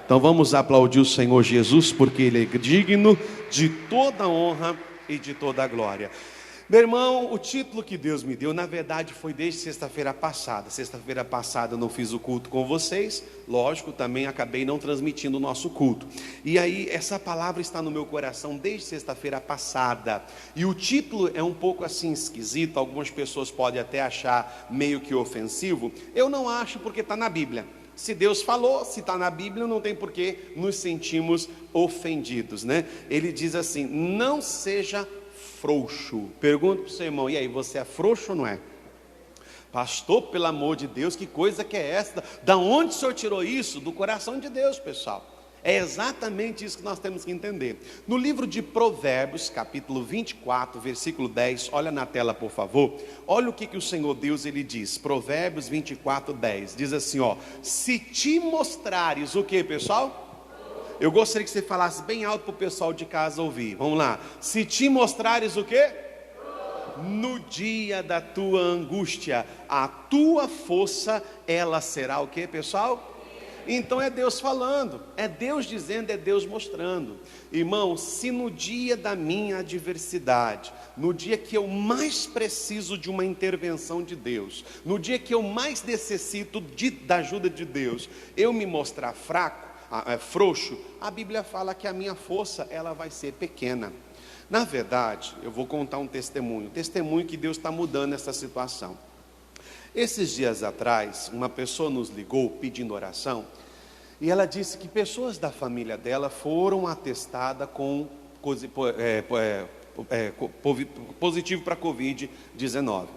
Então vamos aplaudir o Senhor Jesus, porque Ele é digno de toda honra e de toda glória. Meu irmão, o título que Deus me deu, na verdade, foi desde sexta-feira passada. Sexta-feira passada eu não fiz o culto com vocês, lógico, também acabei não transmitindo o nosso culto. E aí, essa palavra está no meu coração desde sexta-feira passada. E o título é um pouco assim esquisito, algumas pessoas podem até achar meio que ofensivo. Eu não acho, porque está na Bíblia. Se Deus falou, se está na Bíblia, não tem por que nos sentirmos ofendidos, né? Ele diz assim: não seja frouxo. Pergunta para o seu irmão: e aí, você é frouxo ou não é? Pastor, pelo amor de Deus, que coisa que é essa? Da onde o senhor tirou isso? Do coração de Deus, pessoal. É exatamente isso que nós temos que entender. No livro de Provérbios, capítulo 24, versículo 10, olha na tela, por favor. Olha o que o Senhor Deus, Ele diz. Provérbios 24, 10, diz assim, ó: se te mostrares o que, pessoal? Eu gostaria que você falasse bem alto para o pessoal de casa ouvir. Vamos lá. Se te mostrares o que? No dia da tua angústia, a tua força, ela será o que, pessoal? Então é Deus falando, é Deus dizendo, é Deus mostrando. Irmão, se no dia da minha adversidade, no dia que eu mais preciso de uma intervenção de Deus, no dia que eu mais necessito da ajuda de Deus, eu me mostrar fraco, frouxo, a Bíblia fala que a minha força, ela vai ser pequena. Na verdade, eu vou contar um testemunho que Deus está mudando essa situação. Esses dias atrás, uma pessoa nos ligou pedindo oração, e ela disse que pessoas da família dela foram atestadas com positivo para Covid-19.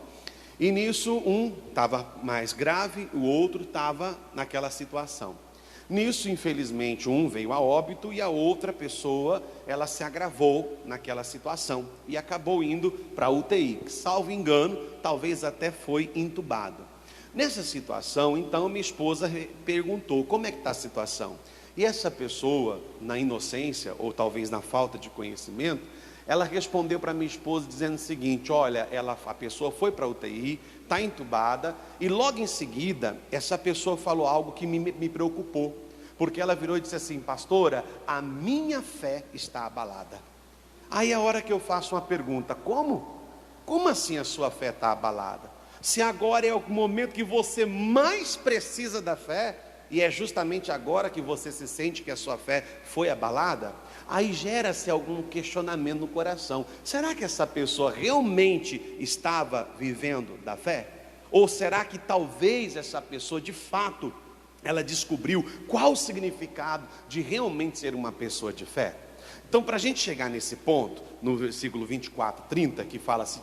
E nisso, um estava mais grave, o outro estava naquela situação. Nisso, infelizmente, um veio a óbito e a outra pessoa, ela se agravou naquela situação e acabou indo para a UTI, salvo engano, talvez até foi entubado. Nessa situação, então, minha esposa perguntou: como é que está a situação? E essa pessoa, na inocência, ou talvez na falta de conhecimento, ela respondeu para minha esposa dizendo o seguinte: olha, a pessoa foi para a UTI, está entubada, e logo em seguida, essa pessoa falou algo que me preocupou, porque ela virou e disse assim: pastora, a minha fé está abalada. Aí a hora que eu faço uma pergunta: como? Como assim a sua fé está abalada? Se agora é o momento que você mais precisa da fé, e é justamente agora que você se sente que a sua fé foi abalada, aí gera-se algum questionamento no coração: será que essa pessoa realmente estava vivendo da fé? Ou será que talvez essa pessoa de fato, ela descobriu qual o significado de realmente ser uma pessoa de fé? Então, para a gente chegar nesse ponto, no versículo 24, 30, que fala: se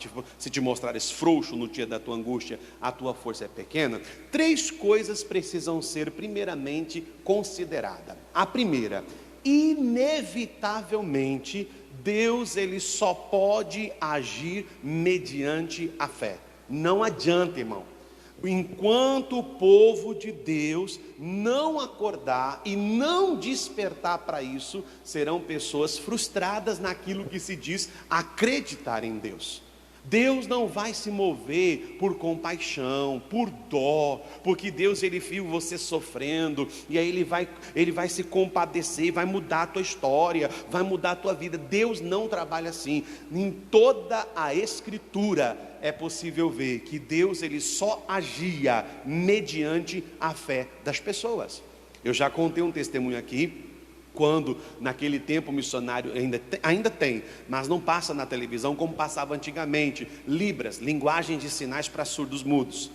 te mostrares frouxo no dia da tua angústia, a tua força é pequena, 3 coisas precisam ser primeiramente consideradas. A primeira: inevitavelmente, Deus, ele só pode agir mediante a fé. Não adianta, irmão. Enquanto o povo de Deus não acordar e não despertar para isso, serão pessoas frustradas naquilo que se diz acreditar em Deus. Deus não vai se mover por compaixão, por dó, porque Deus, ele viu você sofrendo, e aí ele vai se compadecer, vai mudar a tua história, vai mudar a tua vida. Deus não trabalha assim. Em toda a Escritura é possível ver que Deus, ele só agia mediante a fé das pessoas. Eu já contei um testemunho aqui, quando naquele tempo o missionário ainda tem, mas não passa na televisão como passava antigamente, Libras, linguagem de sinais para surdos mudos.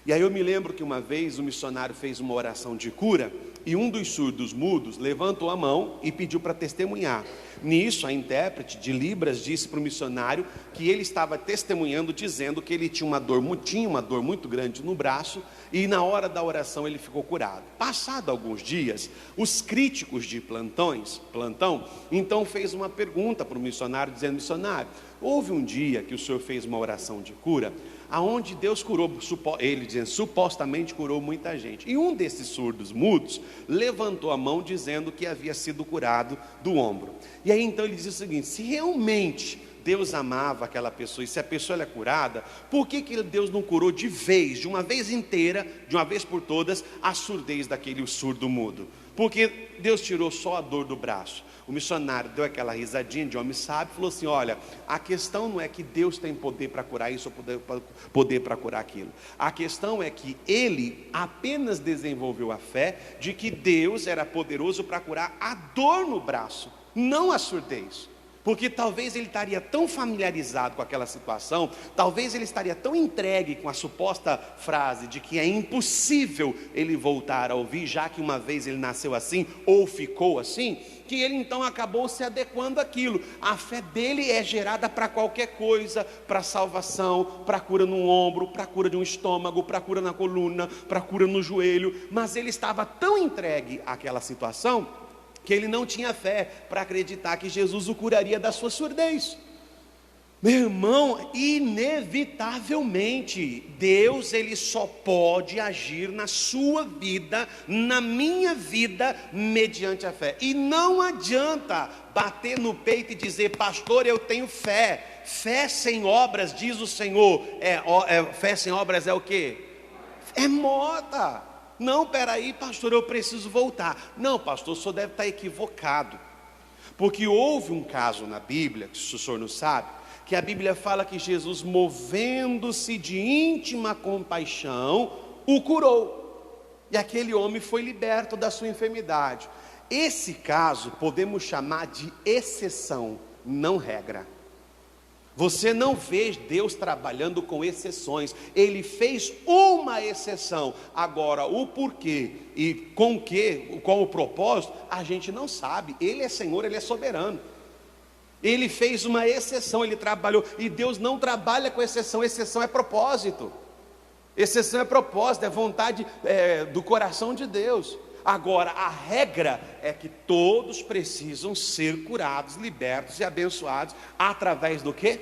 E aí eu me lembro que uma vez o missionário fez uma oração de cura, e um dos surdos mudos levantou a mão e pediu para testemunhar. Nisso, a intérprete de Libras disse para o missionário que ele estava testemunhando, dizendo que ele tinha uma dor muito grande no braço, e na hora da oração ele ficou curado. Passado alguns dias, os críticos de plantão, então fez uma pergunta para o missionário, dizendo: missionário, houve um dia que o senhor fez uma oração de cura, aonde Deus curou, ele dizendo, supostamente curou muita gente, e um desses surdos mudos levantou a mão dizendo que havia sido curado do ombro. E aí então ele diz o seguinte: se realmente Deus amava aquela pessoa, e se a pessoa é curada, por que Deus não curou de vez, de uma vez inteira, de uma vez por todas, a surdez daquele surdo mudo? Porque Deus tirou só a dor do braço. O missionário deu aquela risadinha de homem sábio e falou assim: olha, a questão não é que Deus tem poder para curar isso ou poder para curar aquilo. A questão é que ele apenas desenvolveu a fé de que Deus era poderoso para curar a dor no braço, não a surdez. Porque talvez ele estaria tão familiarizado com aquela situação, talvez ele estaria tão entregue com a suposta frase de que é impossível ele voltar a ouvir, já que uma vez ele nasceu assim, ou ficou assim, que ele então acabou se adequando àquilo. A fé dele é gerada para qualquer coisa, para salvação, para cura no ombro, para cura de um estômago, para cura na coluna, para cura no joelho, mas ele estava tão entregue àquela situação, que ele não tinha fé para acreditar que Jesus o curaria da sua surdez. Meu irmão, inevitavelmente, Deus ele só pode agir na sua vida, na minha vida, mediante a fé. E não adianta bater no peito e dizer: pastor, eu tenho fé. Fé sem obras, diz o Senhor, fé sem obras é o quê? É morta. Não, peraí, pastor, eu preciso voltar. Não, pastor, o senhor deve estar equivocado. Porque houve um caso na Bíblia, que o senhor não sabe, que a Bíblia fala que Jesus, movendo-se de íntima compaixão, o curou. E aquele homem foi liberto da sua enfermidade. Esse caso podemos chamar de exceção, não regra. Você não vê Deus trabalhando com exceções. Ele fez uma exceção. Agora, o porquê e com o propósito, a gente não sabe. Ele é Senhor, Ele é soberano. Ele fez uma exceção, Ele trabalhou. E Deus não trabalha com exceção. Exceção é propósito. Exceção é propósito, é vontade do coração de Deus. Agora, a regra é que todos precisam ser curados, libertos e abençoados através do quê?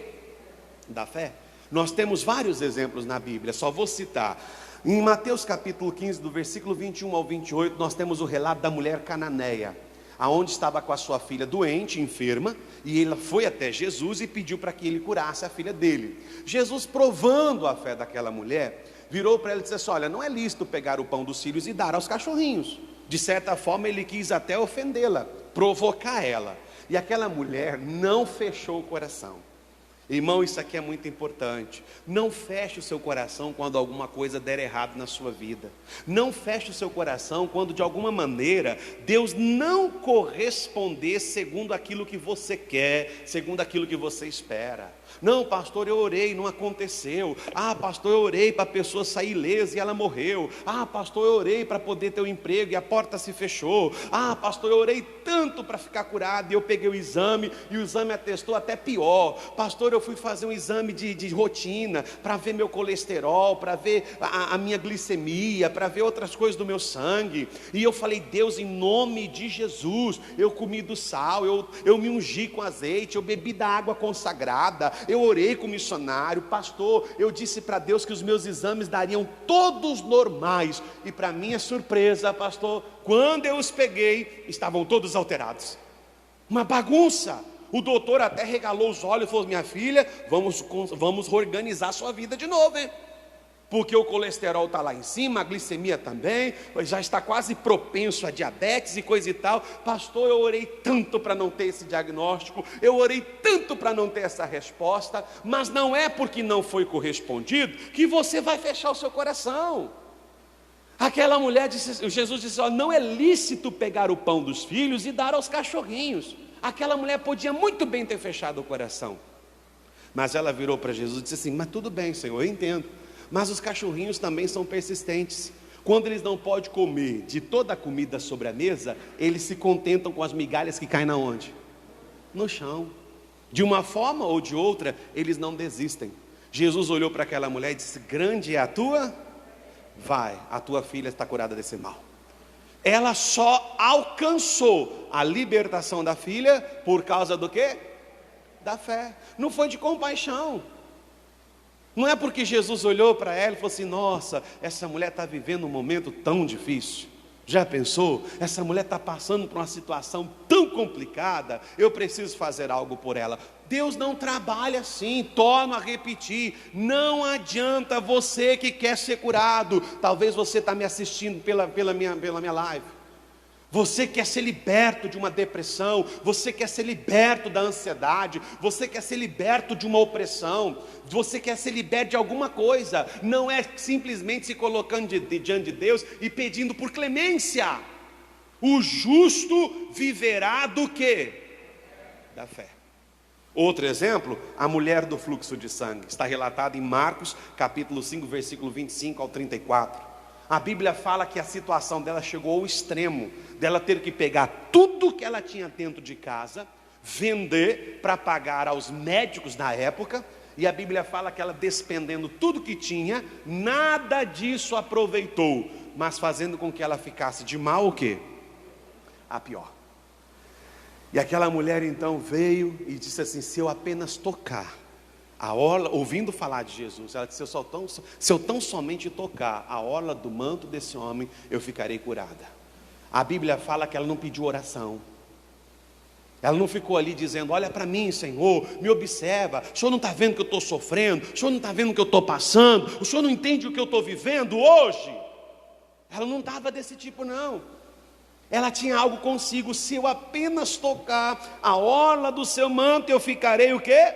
Da fé. Nós temos vários exemplos na Bíblia, só vou citar. Em Mateus capítulo 15, do versículo 21 ao 28, nós temos o relato da mulher cananeia, aonde estava com a sua filha doente, enferma, e ela foi até Jesus e pediu para que ele curasse a filha dele. Jesus, provando a fé daquela mulher, virou para ela e disse assim: olha, não é lícito pegar o pão dos filhos e dar aos cachorrinhos. De certa forma ele quis até ofendê-la, provocar ela, e aquela mulher não fechou o coração. Irmão, isso aqui é muito importante. Não feche o seu coração quando alguma coisa der errado na sua vida. Não feche o seu coração quando de alguma maneira Deus não corresponder segundo aquilo que você quer, segundo aquilo que você espera. Não, pastor, eu orei, não aconteceu. Ah, pastor, eu orei para a pessoa sair ilesa e ela morreu. Ah, pastor, eu orei para poder ter um emprego e a porta se fechou. Ah, pastor, eu orei tanto para ficar curado e eu peguei o exame e o exame atestou até pior. Pastor, eu fui fazer um exame de rotina para ver meu colesterol, para ver a minha glicemia, para ver outras coisas do meu sangue. E eu falei: Deus, em nome de Jesus, eu comi do sal, eu me ungi com azeite, eu bebi da água consagrada, eu orei com o missionário. Pastor, eu disse para Deus que os meus exames dariam todos normais, e para minha surpresa, pastor, quando eu os peguei, estavam todos alterados. Uma bagunça. O doutor até regalou os olhos e falou: minha filha, vamos reorganizar a sua vida de novo, hein? Porque o colesterol está lá em cima, a glicemia também, já está quase propenso a diabetes e coisa e tal. Pastor, eu orei tanto para não ter esse diagnóstico, eu orei tanto para não ter essa resposta, mas não é porque não foi correspondido que você vai fechar o seu coração. Aquela mulher disse, Jesus disse: ó, não é lícito pegar o pão dos filhos e dar aos cachorrinhos. Aquela mulher podia muito bem ter fechado o coração, mas ela virou para Jesus e disse assim: mas tudo bem, Senhor, eu entendo, mas os cachorrinhos também são persistentes. Quando eles não podem comer de toda a comida sobre a mesa, eles se contentam com as migalhas que caem na onde? No chão. De uma forma ou de outra, eles não desistem. Jesus olhou para aquela mulher e disse: grande é a tua? Vai, a tua filha está curada desse mal. Ela só alcançou a libertação da filha por causa do quê? Da fé. Não foi de compaixão. Não é porque Jesus olhou para ela e falou assim: nossa, essa mulher está vivendo um momento tão difícil. Já pensou? Essa mulher está passando por uma situação tão tão complicada, eu preciso fazer algo por ela. Deus não trabalha assim, torno a repetir, não adianta você que quer ser curado. Talvez você está me assistindo pela minha live. Você quer ser liberto de uma depressão, você quer ser liberto da ansiedade, você quer ser liberto de uma opressão, você quer ser liberto de alguma coisa. Não é simplesmente se colocando diante de Deus e pedindo por clemência. O justo viverá do quê? Da fé. Outro exemplo, a mulher do fluxo de sangue, está relatado em Marcos, capítulo 5, versículo 25 ao 34. A Bíblia fala que a situação dela chegou ao extremo, dela ter que pegar tudo que ela tinha dentro de casa, vender para pagar aos médicos da época, e a Bíblia fala que ela despendendo tudo que tinha, nada disso aproveitou, mas fazendo com que ela ficasse de mal o quê? A pior. E aquela mulher então veio e disse assim: se eu apenas tocar a orla, ouvindo falar de Jesus, ela disse: se eu tão somente tocar a orla do manto desse homem, eu ficarei curada. A Bíblia fala que ela não pediu oração. Ela não ficou ali dizendo: olha para mim, Senhor, me observa, o Senhor não está vendo que eu estou sofrendo, o Senhor não está vendo o que eu estou passando, o Senhor não entende o que eu estou vivendo hoje. Ela não estava desse tipo não. Ela tinha algo consigo: se eu apenas tocar a orla do seu manto, eu ficarei o quê?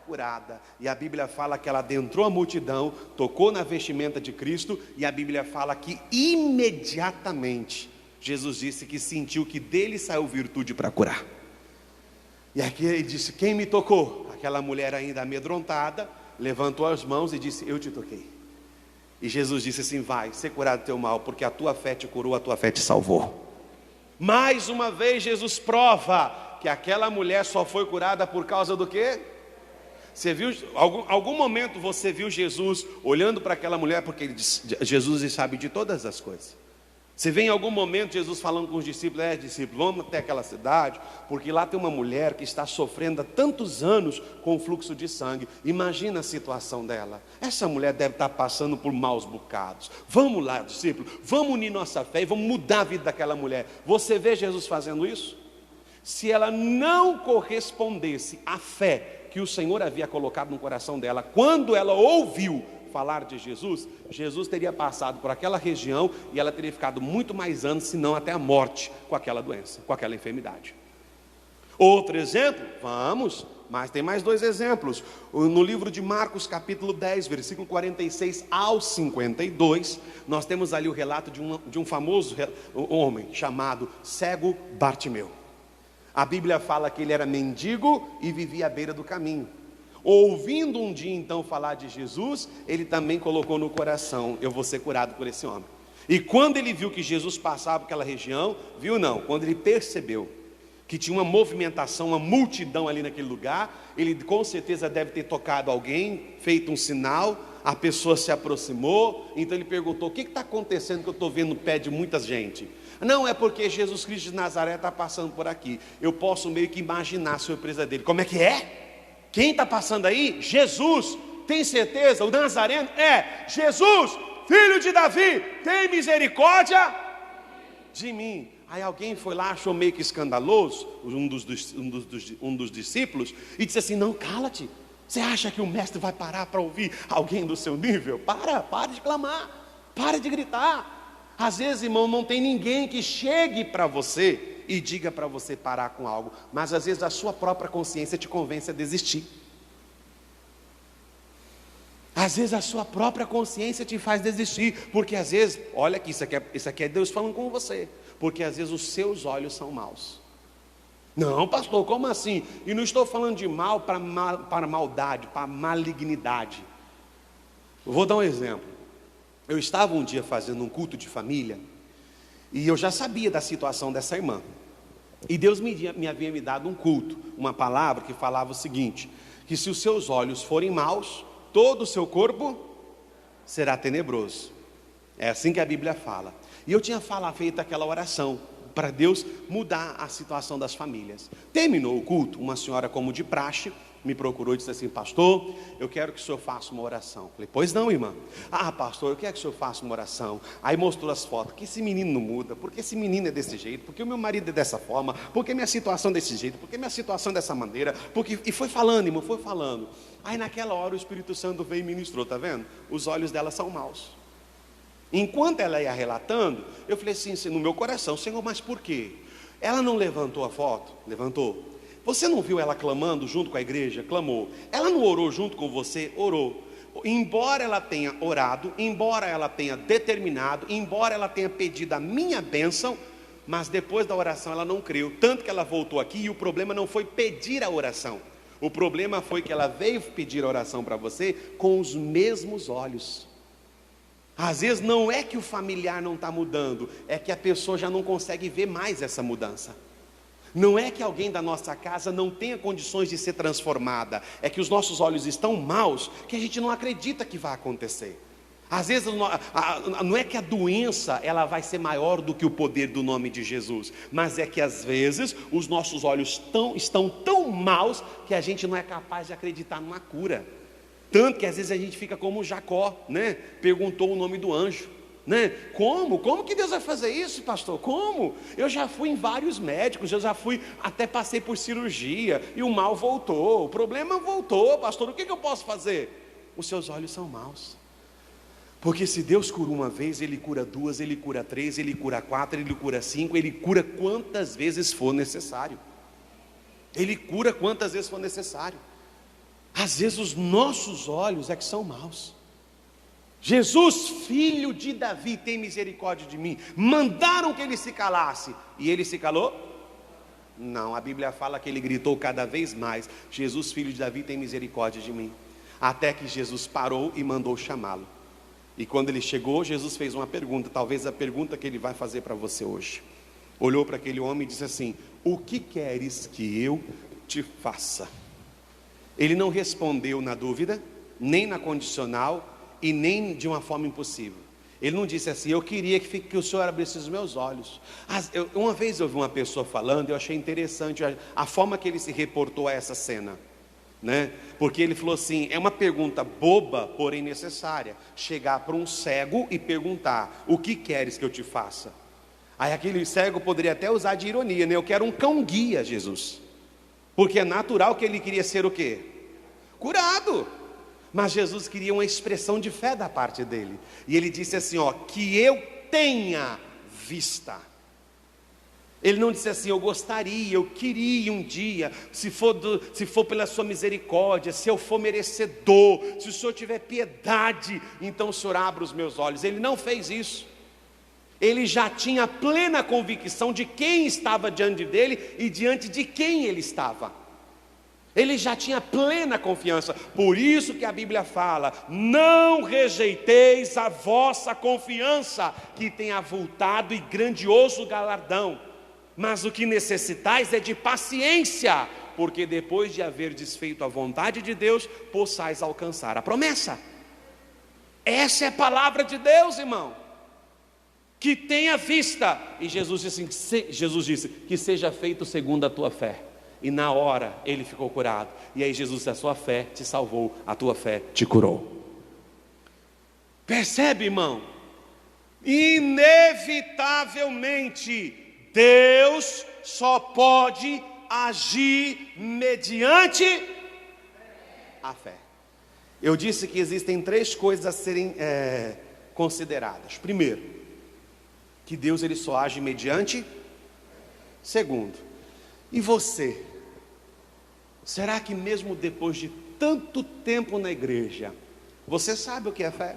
Curada. E a Bíblia fala que ela adentrou a multidão, tocou na vestimenta de Cristo, e a Bíblia fala que imediatamente Jesus disse que sentiu que dele saiu virtude para curar. E aqui ele disse: quem me tocou? Aquela mulher ainda amedrontada levantou as mãos e disse: eu te toquei. E Jesus disse assim: vai, ser curado do teu mal, porque a tua fé te curou, a tua fé te salvou. Mais uma vez Jesus prova que aquela mulher só foi curada por causa do quê? Você viu, algum momento você viu Jesus olhando para aquela mulher, porque Jesus sabe de todas as coisas. Você vê em algum momento Jesus falando com os discípulos: discípulos, vamos até aquela cidade, porque lá tem uma mulher que está sofrendo há tantos anos com o fluxo de sangue. Imagina a situação dela. Essa mulher deve estar passando por maus bocados. Vamos lá, discípulos, vamos unir nossa fé e vamos mudar a vida daquela mulher. Você vê Jesus fazendo isso? Se ela não correspondesse à fé que o Senhor havia colocado no coração dela, quando ela ouviu falar de Jesus, Jesus teria passado por aquela região e ela teria ficado muito mais anos, se não até a morte, com aquela doença, com aquela enfermidade. Outro exemplo, mas tem mais dois exemplos. No livro de Marcos, capítulo 10, versículo 46 ao 52, nós temos ali o relato de um famoso homem chamado cego Bartimeu. A Bíblia fala que ele era mendigo e vivia à beira do caminho. Ouvindo um dia então falar de Jesus, ele também colocou no coração: eu vou ser curado por esse homem. E quando ele viu que Jesus passava por aquela região, quando ele percebeu que tinha uma movimentação, uma multidão ali naquele lugar, ele com certeza deve ter tocado alguém, feito um sinal, a pessoa se aproximou, então ele perguntou: o que está acontecendo que eu estou vendo o pé de muita gente? Não, é porque Jesus Cristo de Nazaré está passando por aqui. Eu posso meio que imaginar a surpresa dele. Como é que é? Quem está passando aí? Jesus. Tem certeza? O Nazareno? Jesus, filho de Davi, tem misericórdia de mim. Aí alguém foi lá, achou meio que escandaloso, um dos discípulos, e disse assim: não, cala-te. Você acha que o mestre vai parar para ouvir alguém do seu nível? Para de clamar, para de gritar. Às vezes, irmão, não tem ninguém que chegue para você e diga para você parar com algo, mas às vezes a sua própria consciência te convence a desistir. Às vezes a sua própria consciência te faz desistir, porque às vezes, olha aqui, isso aqui é Deus falando com você, porque às vezes os seus olhos são maus. Não, pastor, como assim? E não estou falando de mal para maldade, para malignidade. Eu vou dar um exemplo. Eu estava um dia fazendo um culto de família, e eu já sabia da situação dessa irmã. E Deus me havia me dado um culto, uma palavra que falava o seguinte: que se os seus olhos forem maus, todo o seu corpo será tenebroso. É assim que a Bíblia fala. E eu tinha feito aquela oração para Deus mudar a situação das famílias. Terminou o culto, uma senhora, como de praxe, me procurou e disse assim: pastor, eu quero que o senhor faça uma oração. Falei: pois não, irmã. Ah, pastor, eu quero que o senhor faça uma oração. Aí mostrou as fotos: que esse menino não muda, porque esse menino é desse jeito, porque o meu marido é dessa forma, porque minha situação é desse jeito, porque minha situação é dessa maneira, porque... E foi falando, irmão, foi falando. Aí naquela hora o Espírito Santo veio e ministrou, tá vendo? Os olhos dela são maus. Enquanto ela ia relatando, eu falei assim no meu coração: Senhor, mas por quê? Ela não levantou a foto? Levantou. Você não viu ela clamando junto com a igreja? Clamou. Ela não orou junto com você? Orou. Embora ela tenha orado, embora ela tenha determinado, embora ela tenha pedido a minha bênção, mas depois da oração ela não creu, tanto que ela voltou aqui. E o problema não foi pedir a oração, o problema foi que ela veio pedir a oração para você com os mesmos olhos. Às vezes não é que o familiar não está mudando, é que a pessoa já não consegue ver mais essa mudança. Não é que alguém da nossa casa não tenha condições de ser transformada, é que os nossos olhos estão maus, que a gente não acredita que vai acontecer. Às vezes não é que a doença ela vai ser maior do que o poder do nome de Jesus, mas é que às vezes os nossos olhos estão tão maus que a gente não é capaz de acreditar numa cura. Tanto que às vezes a gente fica como Jacó, né? Perguntou o nome do anjo, né? Como que Deus vai fazer isso, pastor? Como? Eu já fui em vários médicos, eu já fui, até passei por cirurgia, e o mal voltou, o problema voltou, pastor, o que eu posso fazer? Os seus olhos são maus. Porque se Deus cura uma vez, Ele cura duas, Ele cura três, Ele cura quatro, Ele cura cinco, Ele cura quantas vezes for necessário. Ele cura quantas vezes for necessário. Às vezes os nossos olhos é que são maus. Jesus, filho de Davi, tem misericórdia de mim. Mandaram que ele se calasse, e ele se calou? Não, a Bíblia fala que ele gritou cada vez mais: Jesus, filho de Davi, tem misericórdia de mim. Até que Jesus parou e mandou chamá-lo. E quando ele chegou, Jesus fez uma pergunta, talvez a pergunta que ele vai fazer para você hoje. Olhou para aquele homem e disse assim: o que queres que eu te faça? Ele não respondeu na dúvida, nem na condicional, e nem de uma forma impossível. Ele não disse assim: eu queria que o Senhor abrisse os meus olhos. Uma vez eu ouvi uma pessoa falando, eu achei interessante a forma que ele se reportou a essa cena, né? Porque ele falou assim: é uma pergunta boba, porém necessária, chegar para um cego e perguntar: o que queres que eu te faça? Aí aquele cego poderia até usar de ironia, né? Eu quero um cão guia, Jesus. Porque é natural que ele queria ser o quê? Curado. Mas Jesus queria uma expressão de fé da parte dele. E ele disse assim: ó, que eu tenha vista. Ele não disse assim: eu gostaria, eu queria um dia, se for pela sua misericórdia, se eu for merecedor, se o Senhor tiver piedade, então o Senhor abra os meus olhos. Ele não fez isso. Ele já tinha plena convicção de quem estava diante dele e diante de quem ele estava. Ele já tinha plena confiança. Por isso que a Bíblia fala: não rejeiteis a vossa confiança, que tem avultado e grandioso galardão. Mas o que necessitais é de paciência, porque depois de haver desfeito a vontade de Deus, possais alcançar a promessa. Essa é a palavra de Deus, irmão. Que tenha vista. E Jesus disse que seja feito segundo a tua fé. E na hora ele ficou curado. E aí Jesus disse: a sua fé te salvou, a tua fé te curou. Percebe, irmão? Inevitavelmente Deus só pode agir mediante a fé. Eu disse que existem três coisas a serem consideradas. Primeiro, que Deus ele só age mediante. Segundo, e você? Será que mesmo depois de tanto tempo na igreja, você sabe o que é fé?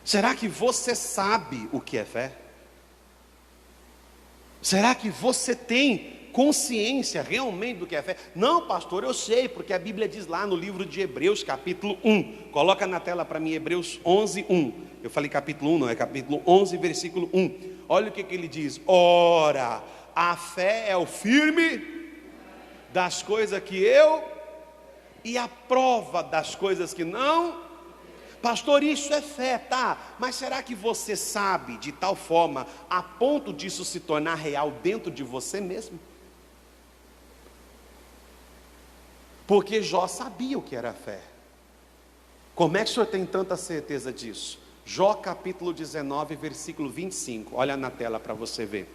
Será que você sabe o que é fé? Será que você tem consciência realmente do que é fé? Não, pastor, eu sei, porque a Bíblia diz lá no livro de Hebreus, capítulo 1. Coloca na tela para mim, Hebreus 11, 1. Eu falei capítulo 1, não, é capítulo 11, versículo 1. Olha o que ele diz: ora, a fé é o firme das coisas que eu, e a prova das coisas que não. Pastor, isso é fé, tá? Mas será que você sabe de tal forma a ponto disso se tornar real dentro de você mesmo? Porque Jó sabia o que era fé. Como é que o senhor tem tanta certeza disso? Jó capítulo 19, versículo 25. Olha na tela para você ver.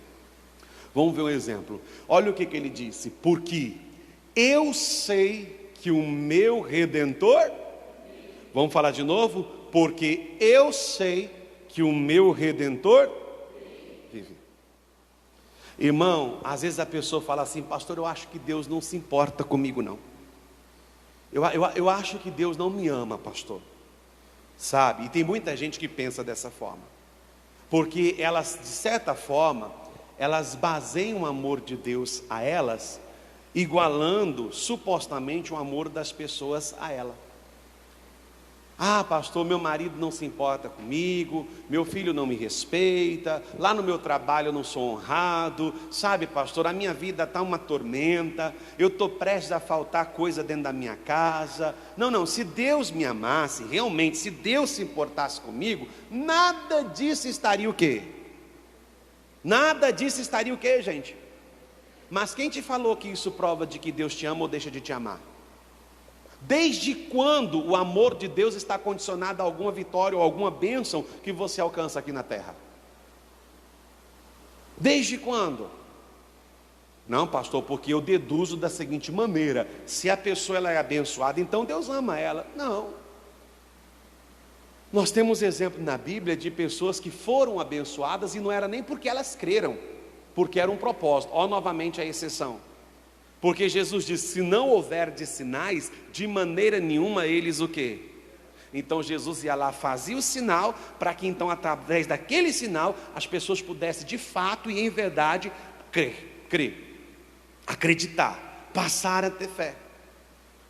Vamos ver um exemplo. Olha o que ele disse: porque eu sei que o meu Redentor... Vamos falar de novo? Porque eu sei que o meu Redentor vive. Irmão, às vezes a pessoa fala assim: pastor, eu acho que Deus não se importa comigo não. Eu acho que Deus não me ama, pastor. Sabe? E tem muita gente que pensa dessa forma. Porque elas, de certa forma, elas baseiam o amor de Deus a elas, igualando supostamente o amor das pessoas a ela. Ah, pastor, meu marido não se importa comigo, meu filho não me respeita, lá no meu trabalho eu não sou honrado, sabe, pastor, a minha vida está uma tormenta, eu estou prestes a faltar coisa dentro da minha casa. Não, se Deus me amasse, realmente, se Deus se importasse comigo, nada disso estaria o quê? Nada disso estaria o quê, gente? Mas quem te falou que isso prova de que Deus te ama ou deixa de te amar? Desde quando o amor de Deus está condicionado a alguma vitória ou alguma bênção que você alcança aqui na terra? Desde quando? Não, pastor, porque eu deduzo da seguinte maneira: se a pessoa ela é abençoada, então Deus ama ela. Não. Nós temos exemplo na Bíblia de pessoas que foram abençoadas e não era nem porque elas creram, porque era um propósito. Ó, novamente a exceção. Porque Jesus disse: se não houver de sinais, de maneira nenhuma eles o quê? Então Jesus ia lá, fazia o sinal, para que então através daquele sinal, as pessoas pudessem de fato e em verdade crer, acreditar, passar a ter fé.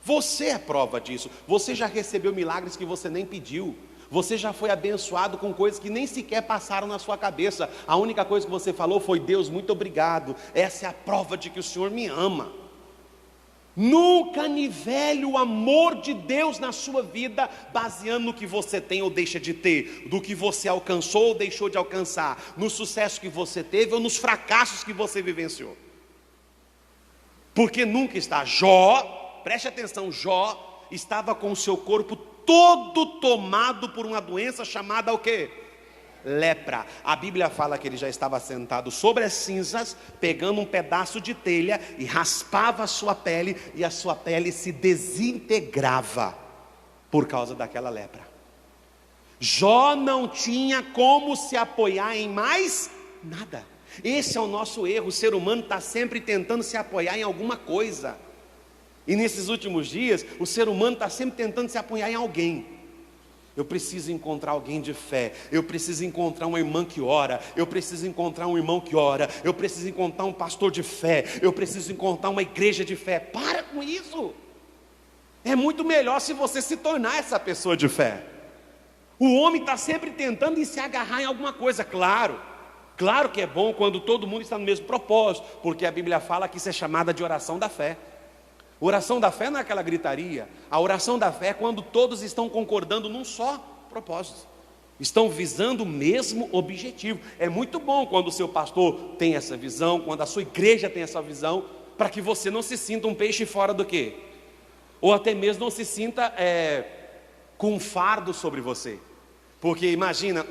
Você é prova disso. Você já recebeu milagres que você nem pediu. Você já foi abençoado com coisas que nem sequer passaram na sua cabeça. A única coisa que você falou foi: Deus, muito obrigado, essa é a prova de que o Senhor me ama. Nunca nivele o amor de Deus na sua vida baseando no que você tem ou deixa de ter, do que você alcançou ou deixou de alcançar, no sucesso que você teve ou nos fracassos que você vivenciou. Porque nunca está. Jó, preste atenção, Jó estava com o seu corpo todo tomado por uma doença chamada o quê? Lepra. A Bíblia fala que ele já estava sentado sobre as cinzas, pegando um pedaço de telha e raspava a sua pele, e a sua pele se desintegrava por causa daquela lepra. Jó não tinha como se apoiar em mais nada. Esse é o nosso erro. O ser humano está sempre tentando se apoiar em alguma coisa. E nesses últimos dias, o ser humano está sempre tentando se apoiar em alguém. Eu preciso encontrar alguém de fé. Eu preciso encontrar uma irmã que ora. Eu preciso encontrar um irmão que ora. Eu preciso encontrar um pastor de fé. Eu preciso encontrar uma igreja de fé. Para com isso. É muito melhor se você se tornar essa pessoa de fé. O homem está sempre tentando se agarrar em alguma coisa. Claro que é bom quando todo mundo está no mesmo propósito, porque a Bíblia fala que isso é chamada de oração da fé. Oração da fé não é aquela gritaria. A oração da fé é quando todos estão concordando num só propósito, estão visando o mesmo objetivo. É muito bom quando o seu pastor tem essa visão, quando a sua igreja tem essa visão, para que você não se sinta um peixe fora do quê? Ou até mesmo não se sinta com um fardo sobre você. Porque imagina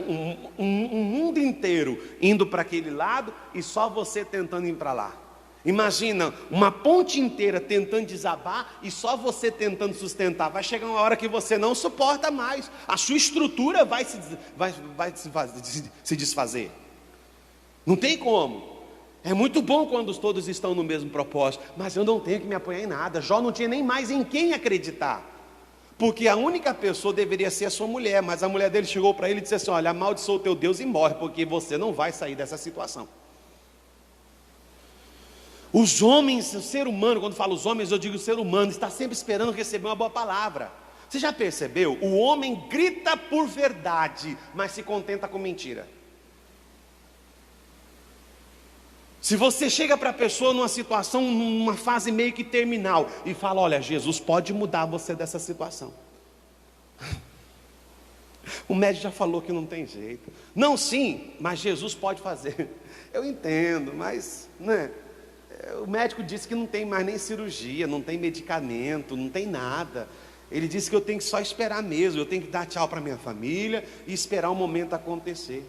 um mundo inteiro indo para aquele lado e só você tentando ir para lá. Imagina uma ponte inteira tentando desabar e só você tentando sustentar. Vai chegar uma hora que você não suporta mais. A sua estrutura vai se desfazer. Não tem como. É muito bom quando todos estão no mesmo propósito, mas eu não tenho que me apoiar em nada. Jó não tinha nem mais em quem acreditar. Porque a única pessoa deveria ser a sua mulher, mas a mulher dele chegou para ele e disse assim: olha, amaldiçoa o teu Deus e morre, porque você não vai sair dessa situação. Os homens, o ser humano, quando falo os homens, eu digo o ser humano, está sempre esperando receber uma boa palavra. Você já percebeu? O homem grita por verdade, mas se contenta com mentira. Se você chega para a pessoa numa situação, numa fase meio que terminal, e fala: olha, Jesus pode mudar você dessa situação. O médico já falou que não tem jeito. Não, sim, mas Jesus pode fazer. Eu entendo, mas, né? O médico disse que não tem mais nem cirurgia, não tem medicamento, não tem nada. Ele disse que eu tenho que só esperar mesmo, eu tenho que dar tchau para minha família e esperar o momento acontecer.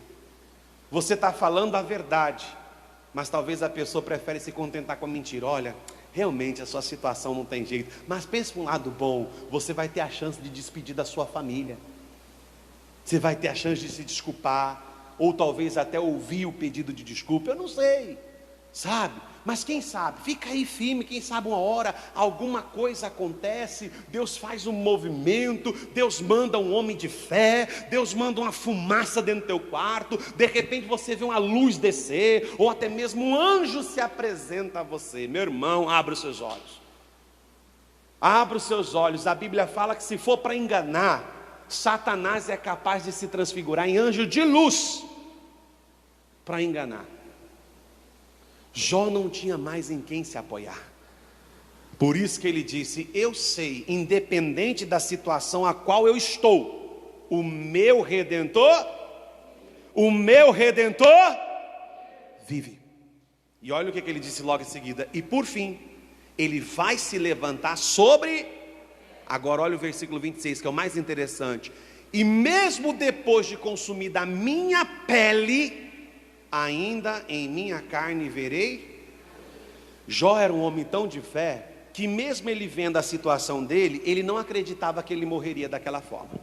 Você está falando a verdade, mas talvez a pessoa prefere se contentar com a mentira. Olha, realmente a sua situação não tem jeito, mas pense para um lado bom, você vai ter a chance de despedir da sua família. Você vai ter a chance de se desculpar, ou talvez até ouvir o pedido de desculpa, eu não sei, sabe? Mas quem sabe, fica aí firme, quem sabe uma hora alguma coisa acontece, Deus faz um movimento, Deus manda um homem de fé, Deus manda uma fumaça dentro do teu quarto, de repente você vê uma luz descer, ou até mesmo um anjo se apresenta a você. Meu irmão, abra os seus olhos. Abra os seus olhos, a Bíblia fala que se for para enganar, Satanás é capaz de se transfigurar em anjo de luz, para enganar. Jó não tinha mais em quem se apoiar. Por isso que ele disse: eu sei, independente da situação a qual eu estou, o meu Redentor vive. E olha o que ele disse logo em seguida: e por fim, ele vai se levantar sobre... Agora olha o versículo 26, que é o mais interessante: e mesmo depois de consumida a minha pele, ainda em minha carne verei. Jó era um homem tão de fé, que mesmo ele vendo a situação dele, ele não acreditava que ele morreria daquela forma.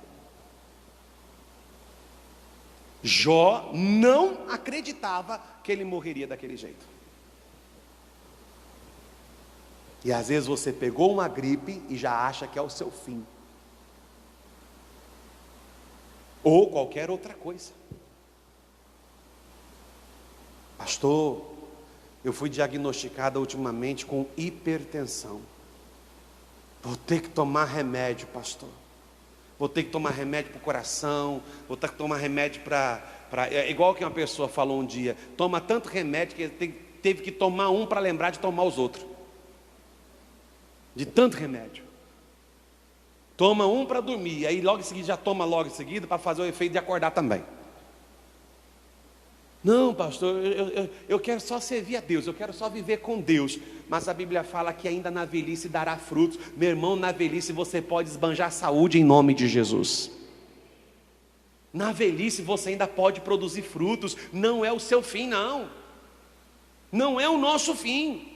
Jó não acreditava que ele morreria daquele jeito. E às vezes você pegou uma gripe e já acha que é o seu fim, ou qualquer outra coisa. Pastor, eu fui diagnosticada ultimamente com hipertensão. Vou ter que tomar remédio, pastor. Vou ter que tomar remédio para o coração. Vou ter que tomar remédio para... É igual que uma pessoa falou um dia: toma tanto remédio que ele teve que tomar um para lembrar de tomar os outros. De tanto remédio. Toma um para dormir, aí logo em seguida já toma logo em seguida para fazer o efeito de acordar também. Não, pastor, eu quero só servir a Deus, eu quero só viver com Deus. Mas a Bíblia fala que ainda na velhice dará frutos. Meu irmão, na velhice você pode esbanjar saúde em nome de Jesus. Na velhice você ainda pode produzir frutos. Não é o seu fim, não. Não é o nosso fim.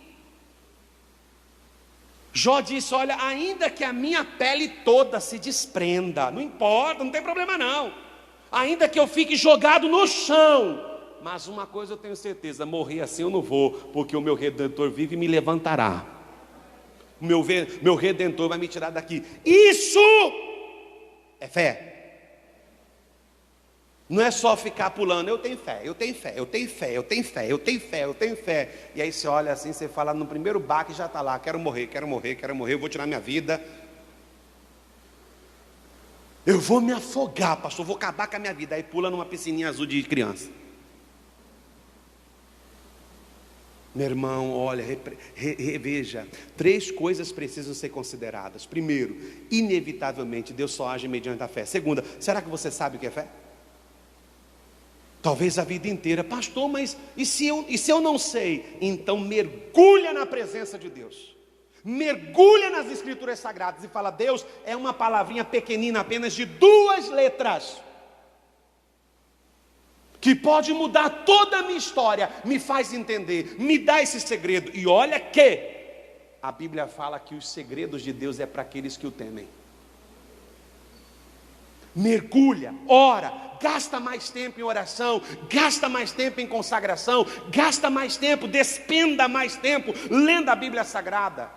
Jó disse: olha, ainda que a minha pele toda se desprenda, não importa, não tem problema não. Ainda que eu fique jogado no chão, mas uma coisa eu tenho certeza: morrer assim eu não vou, porque o meu Redentor vive e me levantará. O meu Redentor vai me tirar daqui. Isso é fé. Não é só ficar pulando: eu tenho fé, eu tenho fé, eu tenho fé, eu tenho fé, eu tenho fé, eu tenho fé. E aí você olha assim, você fala no primeiro baque já está lá: quero morrer, quero morrer, quero morrer, eu vou tirar minha vida. Eu vou me afogar, pastor, vou acabar com a minha vida. Aí pula numa piscininha azul de criança. Meu irmão, olha, reveja, 3 coisas precisam ser consideradas. Primeiro, inevitavelmente Deus só age mediante a fé. Segunda, será que você sabe o que é fé? Talvez a vida inteira: pastor, mas e se eu não sei? Então mergulha na presença de Deus, mergulha nas escrituras sagradas e fala: Deus, é uma palavrinha pequenina, apenas de 2 letras, que pode mudar toda a minha história. Me faz entender, me dá esse segredo. E olha que a Bíblia fala que os segredos de Deus é para aqueles que o temem. Mergulha, ora, gasta mais tempo em oração, gasta mais tempo em consagração, gasta mais tempo, despenda mais tempo lendo a Bíblia Sagrada.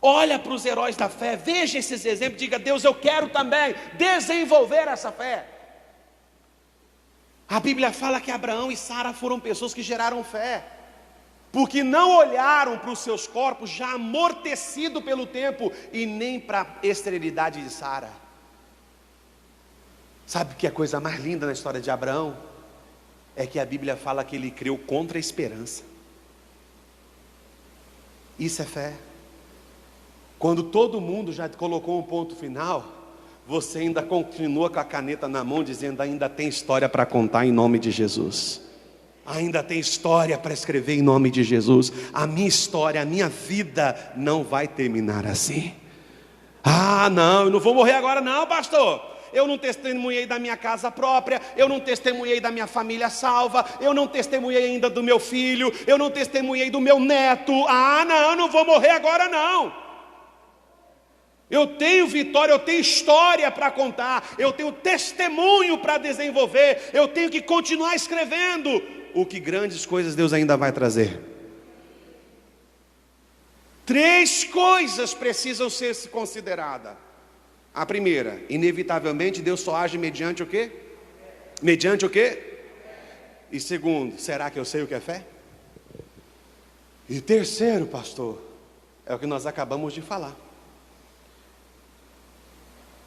Olha para os heróis da fé, veja esses exemplos, diga: Deus, eu quero também desenvolver essa fé. A Bíblia fala que Abraão e Sara foram pessoas que geraram fé, porque não olharam para os seus corpos já amortecido pelo tempo, e nem para a esterilidade de Sara. Sabe o que é a coisa mais linda na história de Abraão? É que a Bíblia fala que ele creu contra a esperança. Isso é fé. Quando todo mundo já colocou um ponto final, você ainda continua com a caneta na mão, dizendo: ainda tem história para contar em nome de Jesus. ainda tem história para escrever em nome de Jesus. A minha história, a minha vida não vai terminar assim. Não, eu não vou morrer agora não, pastor. Eu não testemunhei da minha casa própria, eu não testemunhei da minha família salva, eu não testemunhei ainda do meu filho, eu não testemunhei do meu neto. Não, eu não vou morrer agora não. Eu tenho vitória, eu tenho história para contar, eu tenho testemunho para desenvolver, eu tenho que continuar escrevendo. O que grandes coisas Deus ainda vai trazer. 3 coisas precisam ser consideradas. A primeira, inevitavelmente Deus só age mediante o quê? Mediante o quê? E segundo, será que eu sei o que é fé? E terceiro, pastor, é o que nós acabamos de falar.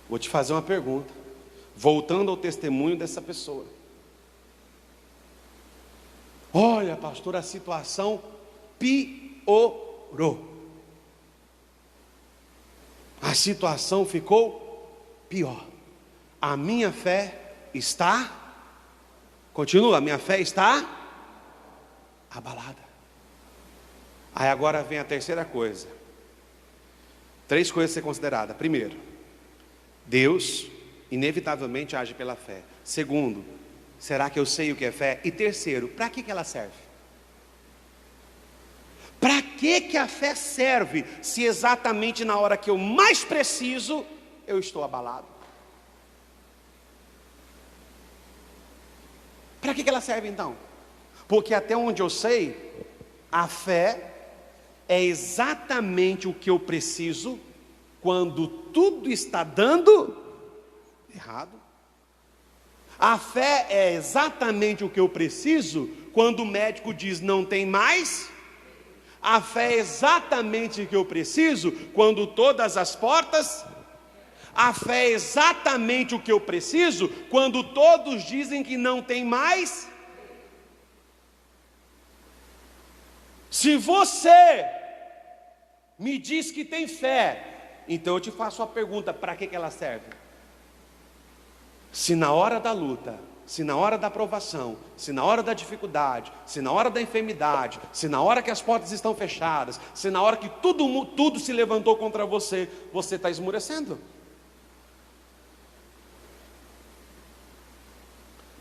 Vou te fazer uma pergunta, voltando ao testemunho dessa pessoa. Olha, pastor, a situação piorou. A situação ficou pior. A minha fé está, continua, a minha fé está abalada. Aí agora vem a terceira coisa. 3 coisas a ser consideradas. Primeiro, Deus inevitavelmente age pela fé. Segundo, será que eu sei o que é fé? E terceiro, para que ela serve? Para que a fé serve, se exatamente na hora que eu mais preciso, eu estou abalado? Para que ela serve então? Porque até onde eu sei, a fé é exatamente o que eu preciso quando tudo está dando errado. A fé é exatamente o que eu preciso quando o médico diz não tem mais. A fé é exatamente o que eu preciso quando todas as portas. A fé é exatamente o que eu preciso quando todos dizem que não tem mais. Se você me diz que tem fé, então eu te faço a pergunta, para que ela serve? Se na hora da luta, se na hora da provação, se na hora da dificuldade, se na hora da enfermidade, se na hora que as portas estão fechadas, se na hora que tudo se levantou contra você, você está esmurecendo.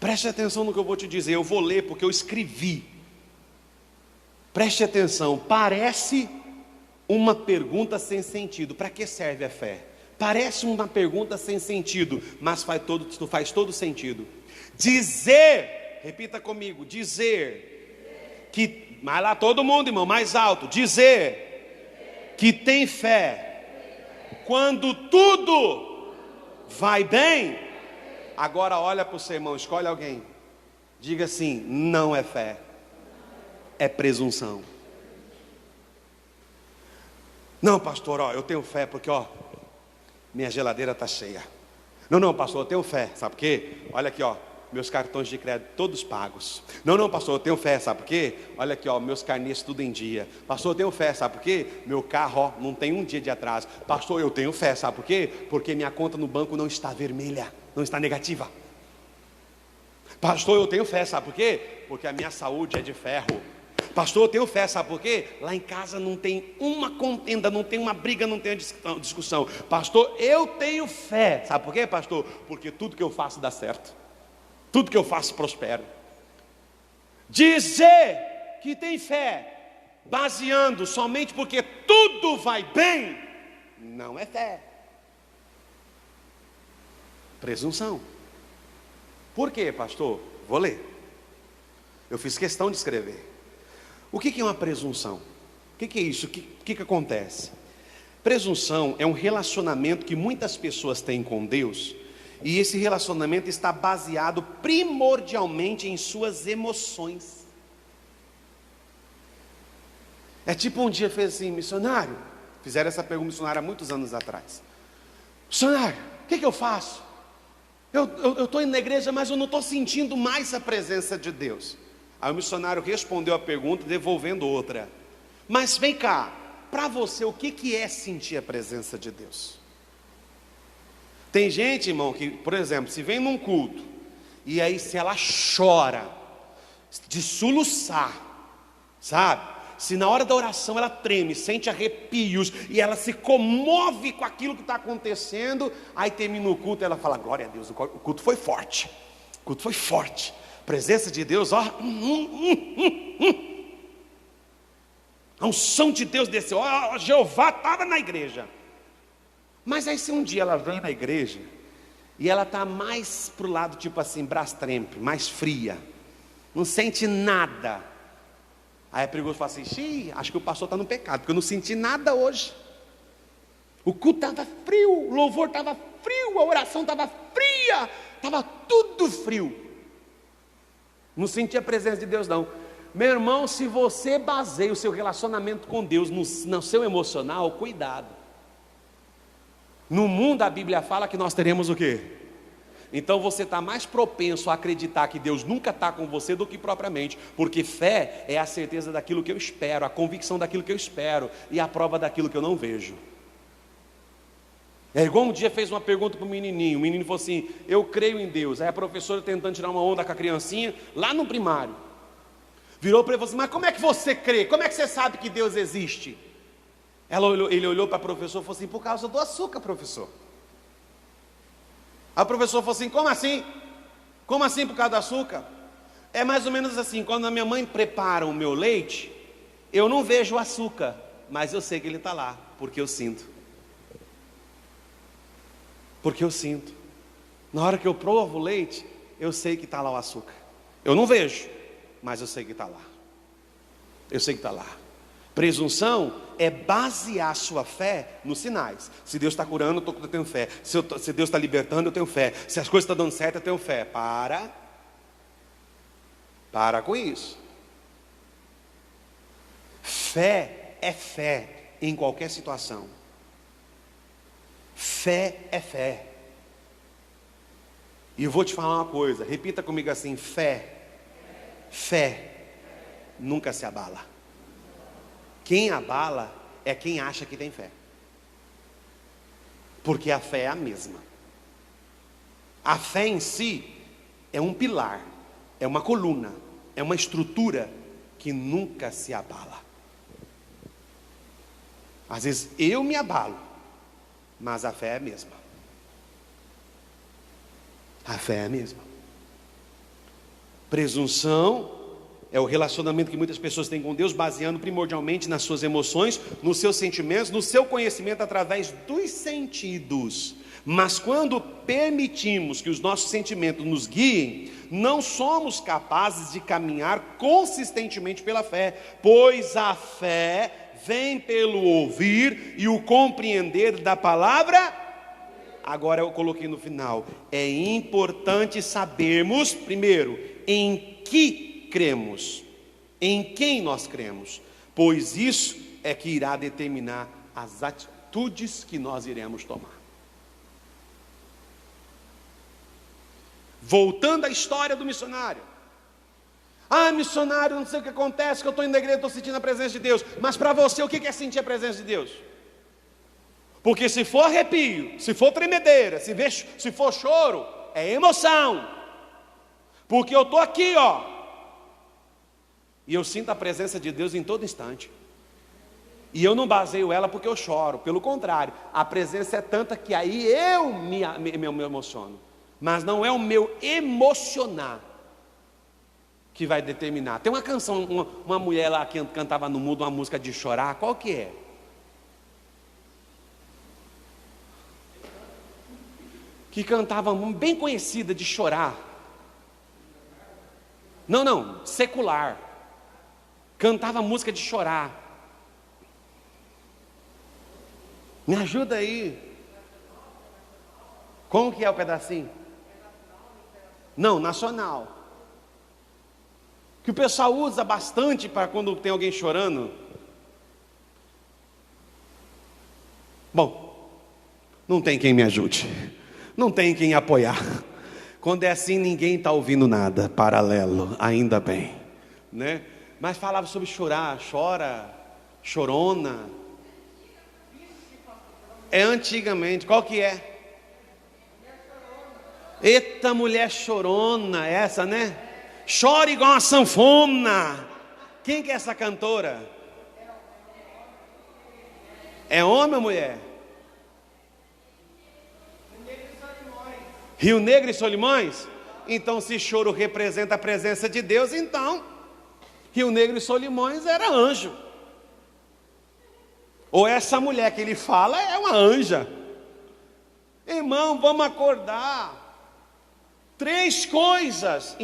Preste atenção no que eu vou te dizer, eu vou ler porque eu escrevi. Preste atenção, parece uma pergunta sem sentido. Para que serve a fé? Parece uma pergunta sem sentido, mas faz todo sentido. Dizer, repita comigo, dizer que, vai lá todo mundo, irmão, mais alto, dizer que tem fé quando tudo vai bem. Agora olha para o seu irmão, escolhe alguém, diga assim, não é fé, é presunção. Não, pastor, eu tenho fé porque minha geladeira está cheia. Não, pastor, eu tenho fé, sabe por quê? Olha aqui, meus cartões de crédito todos pagos. Não, pastor, eu tenho fé, sabe por quê? Olha aqui, meus carnês tudo em dia. Pastor, eu tenho fé, sabe por quê? Meu carro, não tem um dia de atraso. Pastor, eu tenho fé, sabe por quê? Porque minha conta no banco não está vermelha, não está negativa. Pastor, eu tenho fé, sabe por quê? Porque a minha saúde é de ferro. Pastor, eu tenho fé, sabe por quê? Lá em casa não tem uma contenda, não tem uma briga, não tem uma discussão. Pastor, eu tenho fé, sabe por quê, pastor? Porque tudo que eu faço dá certo, tudo que eu faço prospera. Dizer que tem fé, baseando somente porque tudo vai bem, não é fé, presunção. Por quê, pastor? Vou ler, eu fiz questão de escrever. O que é uma presunção? O que é isso? O que acontece? Presunção é um relacionamento que muitas pessoas têm com Deus, e esse relacionamento está baseado primordialmente em suas emoções. É tipo um dia fez assim, missionário, fizeram essa pergunta missionária há muitos anos atrás. Missionário, o que eu faço? Eu estou indo na igreja, mas eu não estou sentindo mais a presença de Deus. Aí o missionário respondeu a pergunta, devolvendo outra. Mas vem cá, para você, o que é sentir a presença de Deus? Tem gente, irmão, que, por exemplo, se vem num culto, e aí se ela chora, de soluçar, sabe? Se na hora da oração ela treme, sente arrepios e ela se comove com aquilo que está acontecendo, aí termina o culto e ela fala: glória a Deus, o culto foi forte, o culto foi forte, presença de Deus, ó, a unção de Deus desceu, ó, Jeová estava na igreja. Mas aí se um dia ela vem na igreja e ela está mais para o lado tipo assim, Brastemp, mais fria, não sente nada, aí é perigoso falar assim: xiii, acho que o pastor está no pecado, porque eu não senti nada hoje. O culto estava frio, o louvor estava frio, a oração estava fria, estava tudo frio. Não senti a presença de Deus não. Meu irmão, se você baseia o seu relacionamento com Deus no seu emocional, cuidado. No mundo a Bíblia fala que nós teremos o quê? Então você está mais propenso a acreditar que Deus nunca está com você do que propriamente, porque fé é a certeza daquilo que eu espero, a convicção daquilo que eu espero e a prova daquilo que eu não vejo. É igual um dia fez uma pergunta para o menininho, o menino falou assim: eu creio em Deus. Aí a professora tentando tirar uma onda com a criancinha, lá no primário, virou para ele e falou assim: mas como é que você crê? Como é que você sabe que Deus existe? Ele olhou para a professora e falou assim: por causa do açúcar, professor. A professora falou assim: como assim? Como assim por causa do açúcar? É mais ou menos assim, quando a minha mãe prepara o meu leite, eu não vejo o açúcar, mas eu sei que ele está lá, porque eu sinto. Porque eu sinto. Na hora que eu provo o leite, eu sei que está lá o açúcar. Eu não vejo, mas eu sei que está lá. Eu sei que está lá. Presunção é basear sua fé nos sinais. Se Deus está curando, eu tenho fé. Se Deus está libertando, eu tenho fé. Se as coisas estão dando certo, eu tenho fé. Para com isso. Fé é fé em qualquer situação. Fé é fé. E eu vou te falar uma coisa, repita comigo assim: fé nunca se abala. Quem abala é quem acha que tem fé, porque a fé é a mesma. A fé em si é um pilar, é uma coluna, é uma estrutura que nunca se abala. Às vezes eu me abalo, mas a fé é a mesma. A fé é a mesma. Presunção é o relacionamento que muitas pessoas têm com Deus, baseando primordialmente nas suas emoções, nos seus sentimentos, no seu conhecimento através dos sentidos. Mas quando permitimos que os nossos sentimentos nos guiem, não somos capazes de caminhar consistentemente pela fé, pois a fé vem pelo ouvir e o compreender da palavra. Agora eu coloquei no final: é importante sabermos, primeiro, em que cremos, em quem nós cremos, pois isso é que irá determinar as atitudes que nós iremos tomar. Voltando à história do missionário. Ah, missionário, não sei o que acontece, que eu estou indo na igreja, estou sentindo a presença de Deus. Mas para você, o que é sentir a presença de Deus? Porque se for arrepio, se for tremedeira, se for choro, é emoção. Porque eu estou aqui, ó, e eu sinto a presença de Deus em todo instante. E eu não baseio ela porque eu choro, pelo contrário, a presença é tanta que aí eu me emociono. Mas não é o meu emocionar que vai determinar. Tem uma canção, uma mulher lá que cantava no mundo uma música de chorar, qual que é? Que cantava, bem conhecida, de chorar. Não, secular. Cantava música de chorar. Me ajuda aí. Como que é o pedacinho? Não, nacional. Que o pessoal usa bastante para quando tem alguém chorando. Bom, não tem quem me ajude, não tem quem apoiar. Quando é assim, ninguém está ouvindo nada paralelo, ainda bem, né? Mas falava sobre chorar, chora, chorona. É antigamente, qual que é? Eita, mulher chorona, essa, né? Chora igual uma sanfona. Quem que é essa cantora? É homem ou mulher? Rio Negro e Solimões? Então, se choro representa a presença de Deus, então Rio Negro e Solimões era anjo. Ou essa mulher que ele fala é uma anja. Irmão, vamos acordar. 3 coisas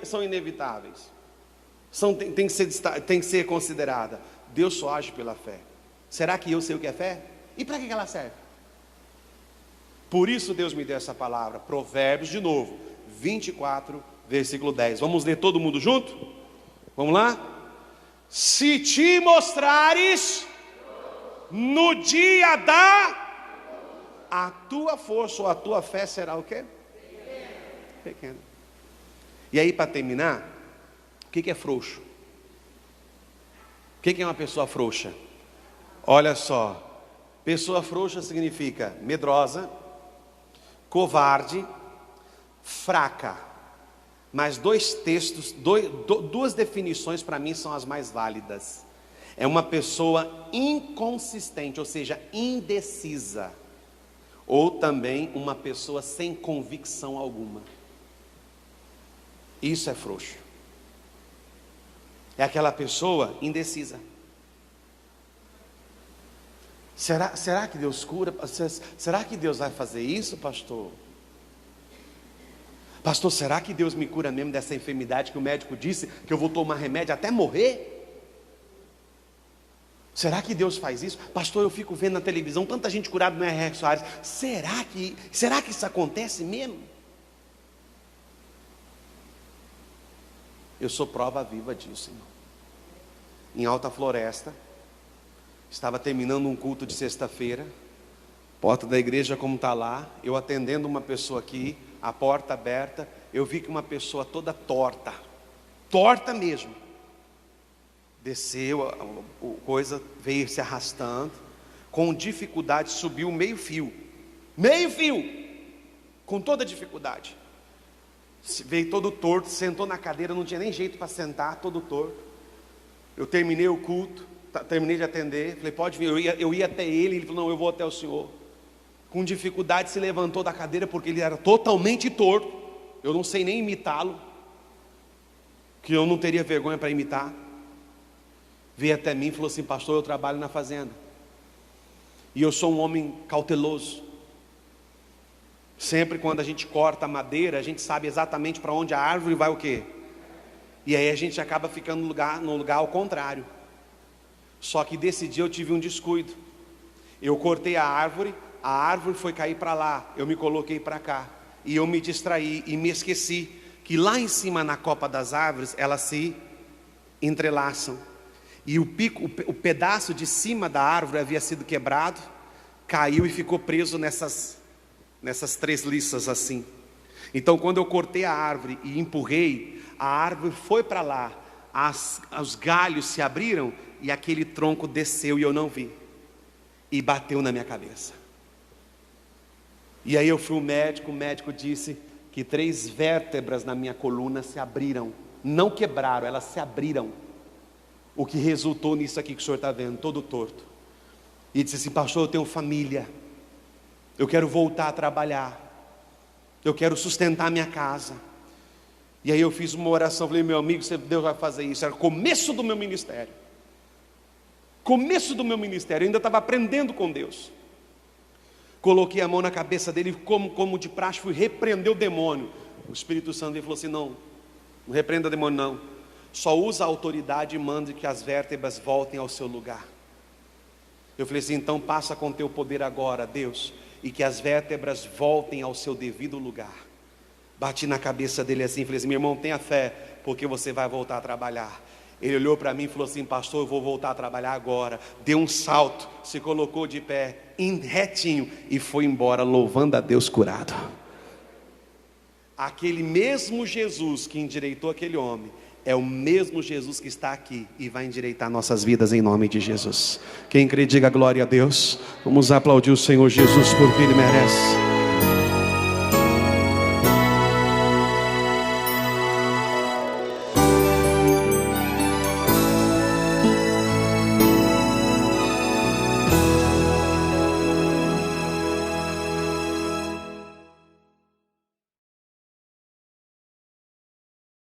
são inevitáveis. Tem que ser considerada. Deus só age pela fé. Será que eu sei o que é fé? E para que ela serve? Por isso Deus me deu essa palavra. Provérbios, de novo, 24, versículo 10. Vamos ler todo mundo junto? Vamos lá? Se te mostrares no dia a tua força ou a tua fé será o quê? Pequena. E aí, para terminar, o que é frouxo? O que é uma pessoa frouxa? Olha só, pessoa frouxa significa medrosa, covarde, fraca. Mas 2 textos, 2 definições para mim são as mais válidas. É uma pessoa inconsistente, ou seja, indecisa. Ou também uma pessoa sem convicção alguma. Isso é frouxo. É aquela pessoa indecisa. Será que Deus cura? Será que Deus vai fazer isso, pastor? Pastor, será que Deus me cura mesmo dessa enfermidade que o médico disse que eu vou tomar remédio até morrer? Será que Deus faz isso? Pastor, eu fico vendo na televisão tanta gente curada no R.R. Soares. Será que isso acontece mesmo? Eu sou prova viva disso, irmão. Em Alta Floresta, estava terminando um culto de sexta-feira, porta da igreja como está lá, eu atendendo uma pessoa aqui, a porta aberta, eu vi que uma pessoa toda torta mesmo, desceu, a coisa veio se arrastando, com dificuldade subiu meio fio, com toda dificuldade, veio todo torto, sentou na cadeira, não tinha nem jeito para sentar, todo torto. Eu terminei o culto, terminei de atender, falei, pode vir, eu ia até ele falou, não, eu vou até o senhor. Com dificuldade se levantou da cadeira, porque ele era totalmente torto, eu não sei nem imitá-lo, que eu não teria vergonha para imitar. Veio até mim e falou assim, pastor, eu trabalho na fazenda, e eu sou um homem cauteloso. Sempre quando a gente corta a madeira, a gente sabe exatamente para onde a árvore vai o quê? E aí a gente acaba ficando no lugar ao contrário. Só que desse dia eu tive um descuido. Eu cortei a árvore foi cair para lá, eu me coloquei para cá, e eu me distraí e me esqueci que lá em cima na copa das árvores, elas se entrelaçam. E o pedaço de cima da árvore havia sido quebrado, caiu e ficou preso nessas 3 liças assim. Então quando eu cortei a árvore e empurrei, a árvore foi para lá, os galhos se abriram e aquele tronco desceu e eu não vi, e bateu na minha cabeça. E aí eu fui ao médico, o médico disse que 3 vértebras na minha coluna se abriram, não quebraram, elas se abriram, o que resultou nisso aqui que o senhor está vendo, todo torto. E disse assim, pastor, eu tenho família, eu quero voltar a trabalhar, eu quero sustentar minha casa. E aí eu fiz uma oração, falei, meu amigo, Deus vai fazer isso. Era o começo do meu ministério, eu ainda estava aprendendo com Deus. Coloquei a mão na cabeça dele, como de praxe, fui repreender o demônio. O Espírito Santo veio e falou assim, não repreenda o demônio não, só usa a autoridade e mande que as vértebras voltem ao seu lugar. Eu falei assim, então passa com teu poder agora, Deus, e que as vértebras voltem ao seu devido lugar. Bati na cabeça dele assim, falei assim, meu irmão, tenha fé, porque você vai voltar a trabalhar. Ele olhou para mim e falou assim, pastor, eu vou voltar a trabalhar agora. Deu um salto, se colocou de pé, retinho, e foi embora, louvando a Deus, curado. Aquele mesmo Jesus que endireitou aquele homem, é o mesmo Jesus que está aqui e vai endireitar nossas vidas em nome de Jesus. Quem crê, diga glória a Deus. Vamos aplaudir o Senhor Jesus porque Ele merece.